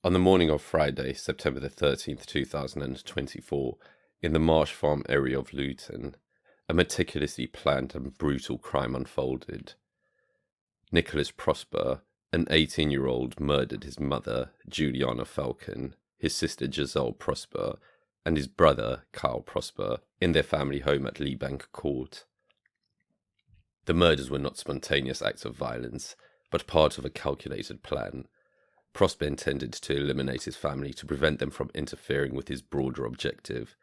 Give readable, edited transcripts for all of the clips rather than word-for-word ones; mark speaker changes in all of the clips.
Speaker 1: On the morning of Friday, September the 13th, 2024, in the Marsh Farm area of Luton, a meticulously planned and brutal crime unfolded. Nicholas Prosper, an 18-year-old, murdered his mother, Juliana Falcon, his sister Giselle Prosper, and his brother, Kyle Prosper, in their family home at Leebank Court. The murders were not spontaneous acts of violence, but part of a calculated plan. Prosper intended to eliminate his family to prevent them from interfering with his broader objective,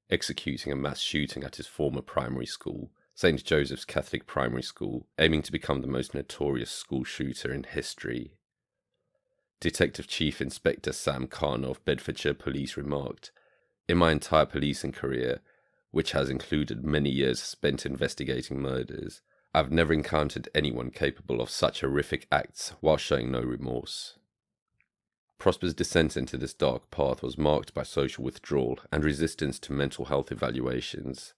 Speaker 1: executing a mass shooting at his former primary school, St. Joseph's Catholic Primary School, aiming to become the most notorious school shooter in history. Detective Chief Inspector Sam Khan of Bedfordshire Police remarked, "In my entire policing career, which has included many years spent investigating murders, I've never encountered anyone capable of such horrific acts while showing no remorse." Prosper's descent into this dark path was marked by social withdrawal and resistance to mental health evaluations.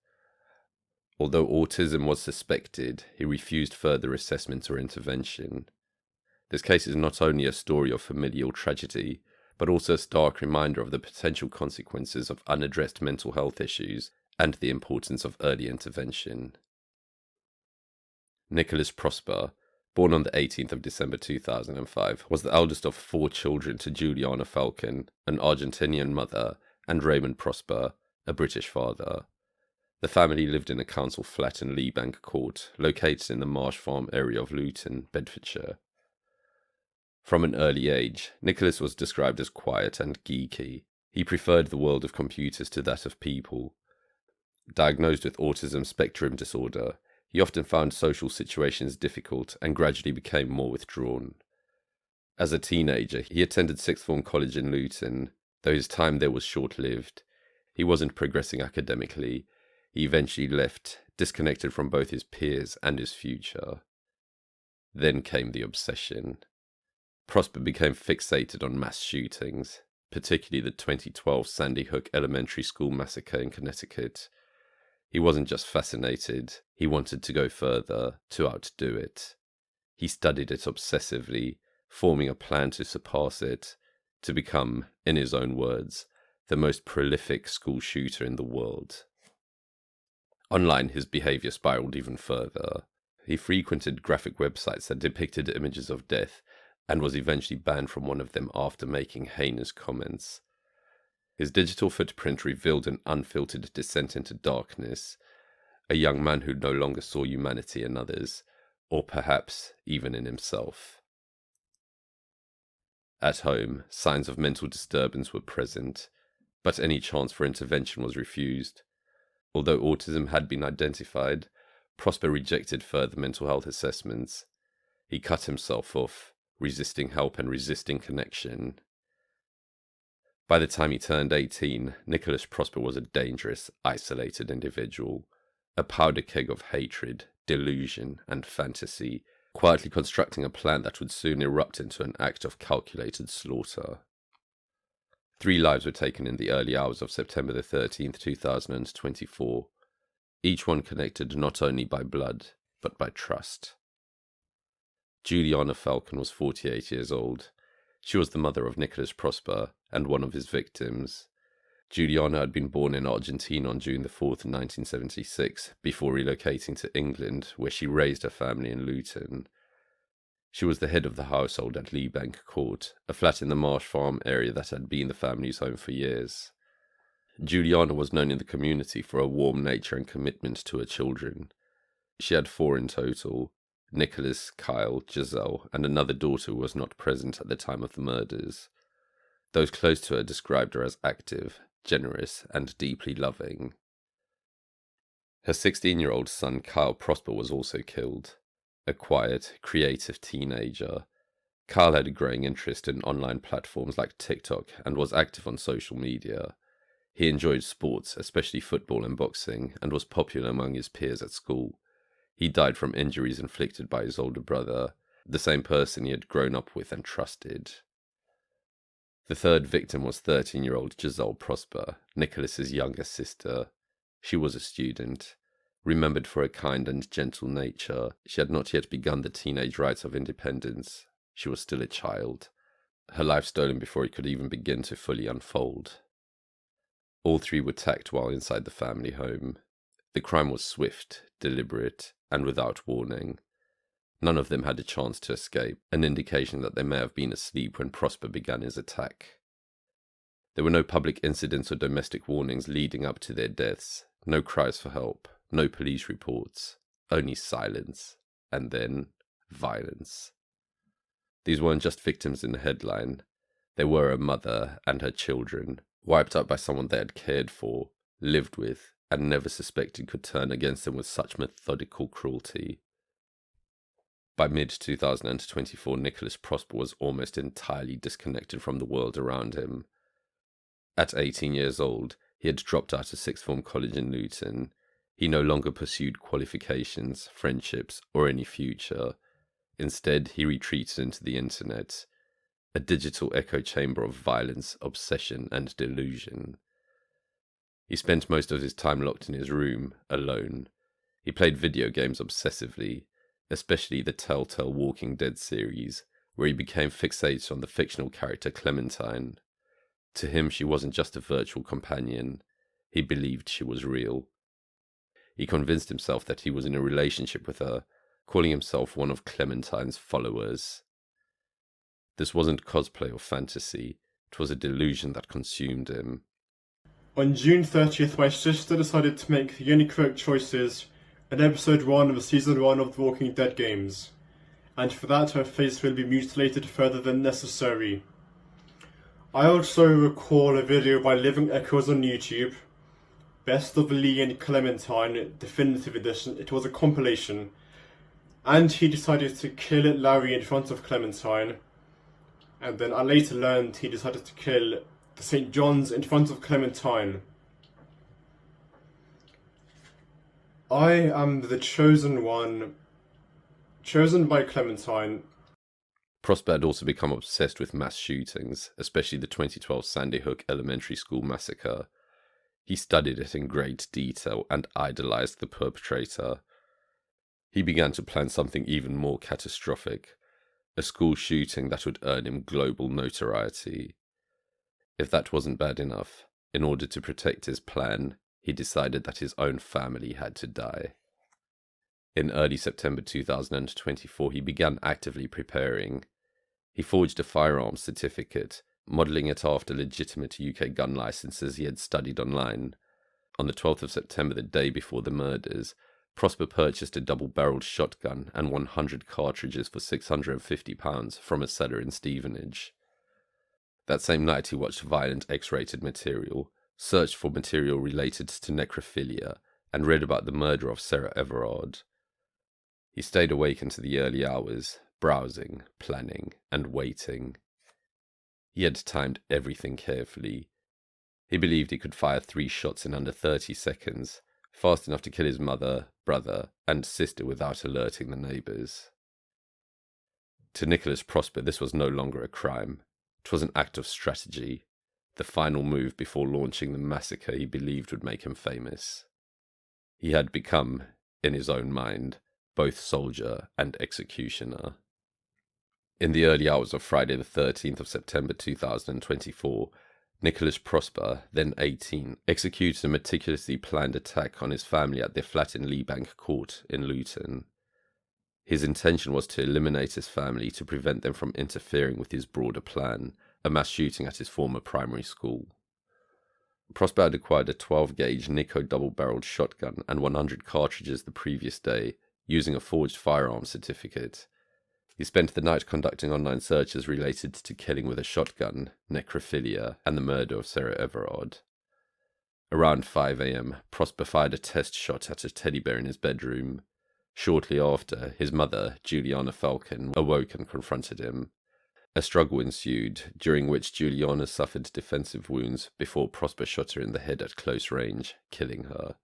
Speaker 1: Although autism was suspected, he refused further assessment or intervention. This case is not only a story of familial tragedy, but also a stark reminder of the potential consequences of unaddressed mental health issues and the importance of early intervention. Nicholas Prosper, born on the 18th of December 2005, was the eldest of 4 children to Juliana Falcon, an Argentinian mother, and Raymond Prosper, a British father. The family lived in a council flat in Leebank Court, located in the Marsh Farm area of Luton, Bedfordshire. From an early age, Nicholas was described as quiet and geeky. He preferred the world of computers to that of people. Diagnosed with autism spectrum disorder, he often found social situations difficult and gradually became more withdrawn. As a teenager, he attended sixth form college in Luton, though his time there was short-lived. He wasn't progressing academically. He eventually left, disconnected from both his peers and his future. Then came the obsession. Prosper became fixated on mass shootings, particularly the 2012 Sandy Hook Elementary School massacre in Connecticut. He wasn't just fascinated, he wanted to go further, to outdo it. He studied it obsessively, forming a plan to surpass it, to become, in his own words, the most prolific school shooter in the world. Online, his behavior spiraled even further. He frequented graphic websites that depicted images of death, and was eventually banned from one of them after making heinous comments. His digital footprint revealed an unfiltered descent into darkness, a young man who no longer saw humanity in others, or perhaps even in himself. At home, signs of mental disturbance were present, but any chance for intervention was refused. Although autism had been identified, Prosper rejected further mental health assessments. He cut himself off, resisting help and resisting connection. By the time he turned 18, Nicholas Prosper was a dangerous, isolated individual, a powder keg of hatred, delusion, and fantasy, quietly constructing a plan that would soon erupt into an act of calculated slaughter. 3 lives were taken in the early hours of September the 13th, 2024, each one connected not only by blood, but by trust. Juliana Falcon was 48 years old. She was the mother of Nicholas Prosper and one of his victims. Juliana had been born in Argentina on June the 4th, 1976, before relocating to England, where she raised her family in Luton. She was the head of the household at Leebank Court, a flat in the Marsh Farm area that had been the family's home for years. Juliana was known in the community for her warm nature and commitment to her children. She had 4 in total: Nicholas, Kyle, Giselle, and another daughter who was not present at the time of the murders. Those close to her described her as active, generous, and deeply loving. Her 16-year-old son Kyle Prosper was also killed. A quiet, creative teenager, Kyle had a growing interest in online platforms like TikTok and was active on social media. He enjoyed sports, especially football and boxing, and was popular among his peers at school. He died from injuries inflicted by his older brother, the same person he had grown up with and trusted. The third victim was 13-year-old Giselle Prosper, Nicholas's younger sister. She was a student. Remembered for her kind and gentle nature, she had not yet begun the teenage rites of independence. She was still a child. her life stolen before it could even begin to fully unfold. All three were attacked while inside the family home. The crime was swift, deliberate, and without warning. None of them had a chance to escape, an indication that they may have been asleep when Prosper began his attack. There were no public incidents or domestic warnings leading up to their deaths, no cries for help, no police reports, only silence, and then violence. These weren't just victims in the headline. They were a mother and her children, wiped out by someone they had cared for, lived with, and never suspected could turn against them with such methodical cruelty. By mid-2024, Nicholas Prosper was almost entirely disconnected from the world around him. At 18 years old, he had dropped out of sixth form college in Luton. He no longer pursued qualifications, friendships, or any future. Instead, he retreated into the internet, a digital echo chamber of violence, obsession, and delusion. He spent most of his time locked in his room, alone. He played video games obsessively, especially the Telltale Walking Dead series, where he became fixated on the fictional character Clementine. To him, she wasn't just a virtual companion. He believed she was real. He convinced himself that he was in a relationship with her, calling himself one of Clementine's followers. This wasn't cosplay or fantasy. It was a delusion that consumed him.
Speaker 2: On June 30th, my sister decided to make the only correct choices in episode 1 of season 1 of the Walking Dead games, and for that her face will be mutilated further than necessary. I also recall a video by Living Echoes on YouTube, Best of Lee and Clementine Definitive Edition. It was a compilation, and he decided to kill Larry in front of Clementine, and then I later learned he decided to kill the St. John's in front of Clementine. I am the chosen one, chosen by Clementine.
Speaker 1: Prosper had also become obsessed with mass shootings, especially the 2012 Sandy Hook Elementary School massacre. He studied it in great detail and idolized the perpetrator. He began to plan something even more catastrophic, a school shooting that would earn him global notoriety. If that wasn't bad enough, in order to protect his plan, he decided that his own family had to die. In early September 2024, he began actively preparing. He forged a firearms certificate, modelling it after legitimate UK gun licenses he had studied online. On the 12th of September, the day before the murders, Prosper purchased a double-barreled shotgun and 100 cartridges for £650 from a seller in Stevenage. That same night, he watched violent X-rated material, searched for material related to necrophilia, and read about the murder of Sarah Everard. He stayed awake into the early hours, browsing, planning, and waiting. He had timed everything carefully. He believed he could fire 3 shots in under 30 seconds, fast enough to kill his mother, brother, and sister without alerting the neighbours. To Nicholas Prosper, this was no longer a crime. It was an act of strategy, the final move before launching the massacre he believed would make him famous. He had become, in his own mind, both soldier and executioner. In the early hours of Friday the 13th of September 2024, Nicholas Prosper, then 18, executed a meticulously planned attack on his family at their flat in Leebank Court in Luton. His intention was to eliminate his family to prevent them from interfering with his broader plan, a mass shooting at his former primary school. Prosper had acquired a 12-gauge Nico double-barreled shotgun and 100 cartridges the previous day, using a forged firearms certificate. He spent the night conducting online searches related to killing with a shotgun, necrophilia, and the murder of Sarah Everard. Around 5 a.m, Prosper fired a test shot at a teddy bear in his bedroom. Shortly after, his mother, Juliana Falcon, awoke and confronted him. A struggle ensued, during which Juliana suffered defensive wounds before Prosper shot her in the head at close range, killing her.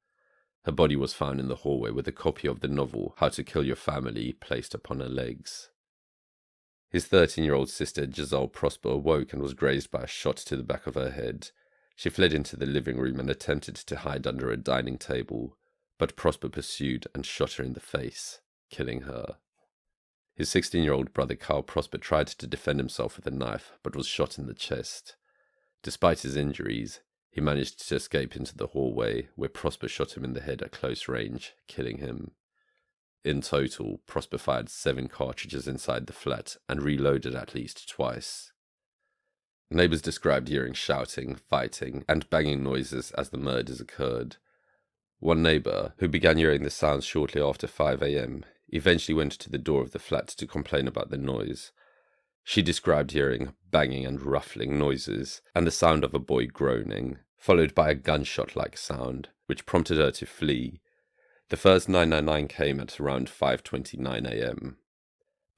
Speaker 1: Her body was found in the hallway with a copy of the novel How to Kill Your Family placed upon her legs. His 13-year-old sister, Giselle Prosper, awoke and was grazed by a shot to the back of her head. She fled into the living room and attempted to hide under a dining table, but Prosper pursued and shot her in the face, killing her. His 16-year-old brother Carl Prosper tried to defend himself with a knife, but was shot in the chest. Despite his injuries, he managed to escape into the hallway, where Prosper shot him in the head at close range, killing him. In total, Prosper fired 7 cartridges inside the flat and reloaded at least twice. Neighbors described hearing shouting, fighting, and banging noises as the murders occurred. One neighbor, who began hearing the sounds shortly after 5 a.m., eventually went to the door of the flat to complain about the noise. She described hearing banging and ruffling noises and the sound of a boy groaning, followed by a gunshot-like sound, which prompted her to flee. The first 999 came at around 5:29 a.m.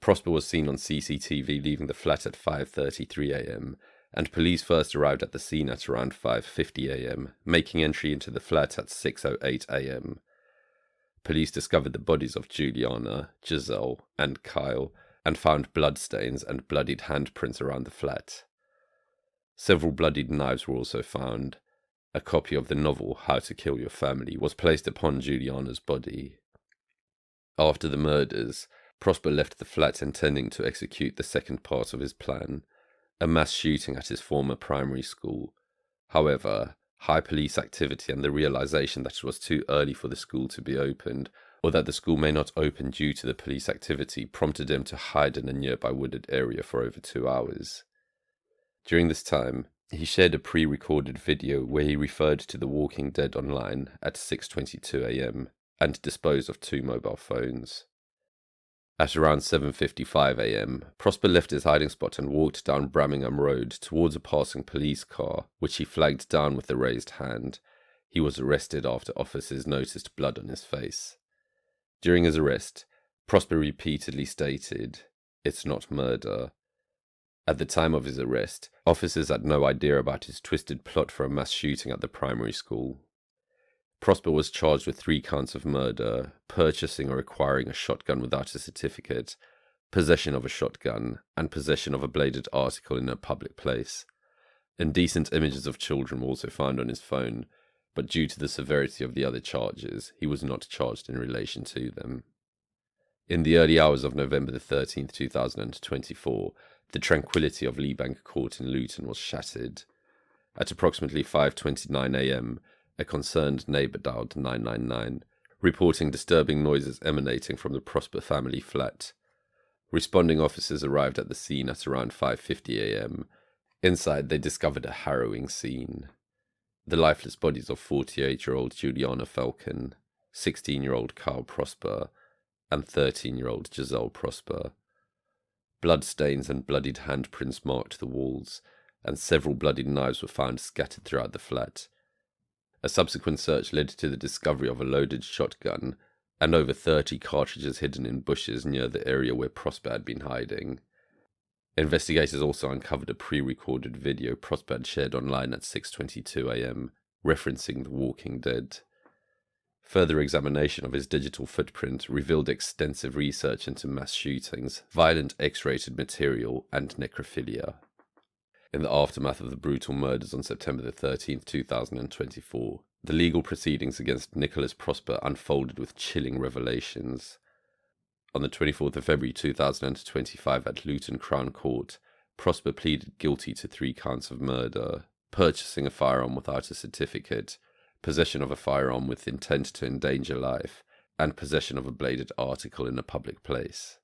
Speaker 1: Prosper was seen on CCTV leaving the flat at 5:33 a.m., and police first arrived at the scene at around 5:50 a.m., making entry into the flat at 6:08 a.m. Police discovered the bodies of Juliana, Giselle, and Kyle, and found bloodstains and bloodied handprints around the flat. Several bloodied knives were also found. A copy of the novel How to Kill Your Family was placed upon Juliana's body. After the murders, Prosper left the flat intending to execute the second part of his plan, a mass shooting at his former primary school. However, high police activity and the realization that it was too early for the school to be opened, or that the school may not open due to the police activity, prompted him to hide in a nearby wooded area for over 2 hours. During this time, he shared a pre-recorded video where he referred to The Walking Dead online at 6:22 a.m. and disposed of 2 mobile phones. At around 7:55 a.m., Prosper left his hiding spot and walked down Birmingham Road towards a passing police car, which he flagged down with a raised hand. He was arrested after officers noticed blood on his face. During his arrest, Prosper repeatedly stated, "It's not murder." At the time of his arrest, officers had no idea about his twisted plot for a mass shooting at the primary school. Prosper was charged with 3 counts of murder, purchasing or acquiring a shotgun without a certificate, possession of a shotgun, and possession of a bladed article in a public place. Indecent images of children were also found on his phone, but due to the severity of the other charges, he was not charged in relation to them. In the early hours of November 13, 2024, the tranquility of Leebank Court in Luton was shattered. At approximately 5:29 a.m., a concerned neighbour dialed 999, reporting disturbing noises emanating from the Prosper family flat. Responding officers arrived at the scene at around 5:50 a.m. Inside, they discovered a harrowing scene. The lifeless bodies of 48-year-old Juliana Falcon, 16-year-old Carl Prosper, and 13-year-old Giselle Prosper. Bloodstains and bloodied handprints marked the walls, and several bloodied knives were found scattered throughout the flat. A subsequent search led to the discovery of a loaded shotgun and over 30 cartridges hidden in bushes near the area where Prosper had been hiding. Investigators also uncovered a pre-recorded video Prosper had shared online at 6:22 a.m., referencing The Walking Dead. Further examination of his digital footprint revealed extensive research into mass shootings, violent X-rated material, and necrophilia. In the aftermath of the brutal murders on September 13, 2024, the legal proceedings against Nicholas Prosper unfolded with chilling revelations. On the 24th of February 2025 at Luton Crown Court, Prosper pleaded guilty to 3 counts of murder, purchasing a firearm without a certificate, possession of a firearm with intent to endanger life, and possession of a bladed article in a public place.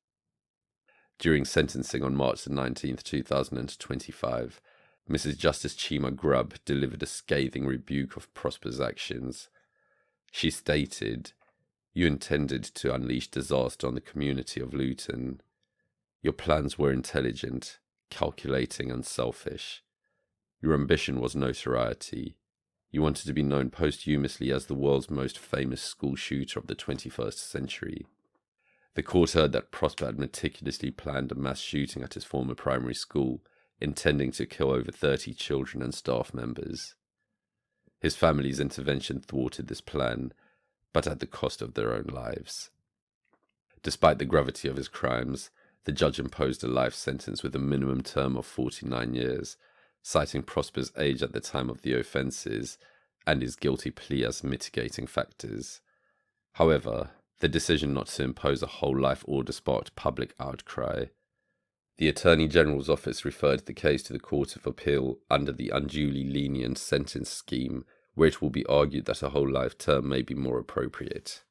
Speaker 1: During sentencing on March 19, 2025, Mrs. Justice Chima Grubb delivered a scathing rebuke of Prosper's actions. She stated, "You intended to unleash disaster on the community of Luton. Your plans were intelligent, calculating, and selfish. Your ambition was notoriety. You wanted to be known posthumously as the world's most famous school shooter of the 21st century. The court heard that Prosper had meticulously planned a mass shooting at his former primary school, intending to kill over 30 children and staff members. His family's intervention thwarted this plan, but at the cost of their own lives. Despite the gravity of his crimes, the judge imposed a life sentence with a minimum term of 49 years, citing Prosper's age at the time of the offences and his guilty plea as mitigating factors. However, The decision not to impose a whole life order sparked public outcry. The Attorney General's office referred the case to the Court of Appeal under the unduly lenient sentence scheme, where it will be argued that a whole life term may be more appropriate.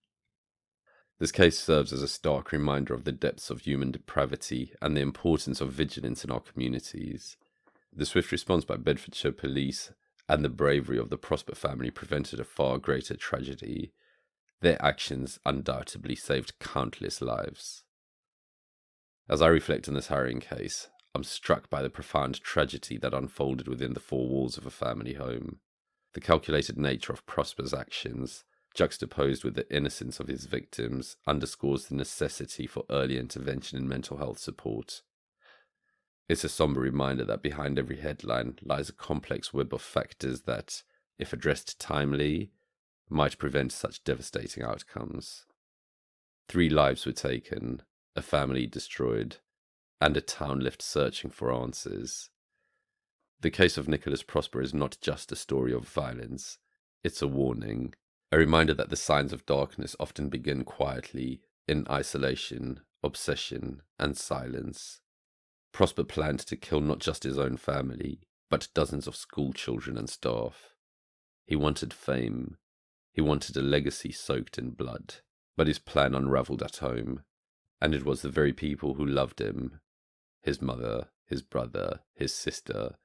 Speaker 1: This case serves as a stark reminder of the depths of human depravity and the importance of vigilance in our communities. The swift response by Bedfordshire police and the bravery of the Prosper family prevented a far greater tragedy. Their actions undoubtedly saved countless lives. As I reflect on this harrowing case, I'm struck by the profound tragedy that unfolded within the four walls of a family home. The calculated nature of Prosper's actions, juxtaposed with the innocence of his victims, underscores the necessity for early intervention in mental health support. It's a somber reminder that behind every headline lies a complex web of factors that, if addressed timely, might prevent such devastating outcomes. 3 lives were taken, a family destroyed, and a town left searching for answers. The case of Nicholas Prosper is not just a story of violence, it's a warning, a reminder that the signs of darkness often begin quietly, in isolation, obsession, and silence. Prosper planned to kill not just his own family, but dozens of school children and staff. He wanted fame. He wanted a legacy soaked in blood. But his plan unraveled at home, and it was the very people who loved him, his mother, his brother, his sister,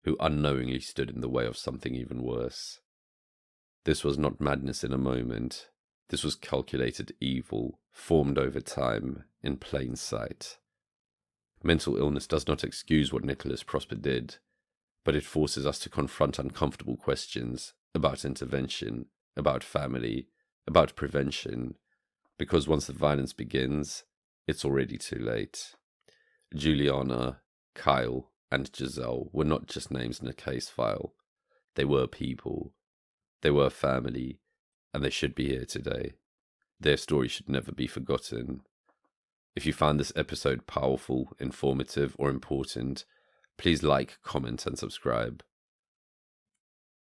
Speaker 1: who unknowingly stood in the way of something even worse. This was not madness in a moment. This was calculated evil, formed over time, in plain sight. Mental illness does not excuse what Nicholas Prosper did, but it forces us to confront uncomfortable questions about intervention, about family, about prevention, because once the violence begins, it's already too late. Juliana, Kyle, and Giselle were not just names in a case file. They were people. They were family, and they should be here today. Their story should never be forgotten. If you found this episode powerful, informative, or important, please like, comment, and subscribe.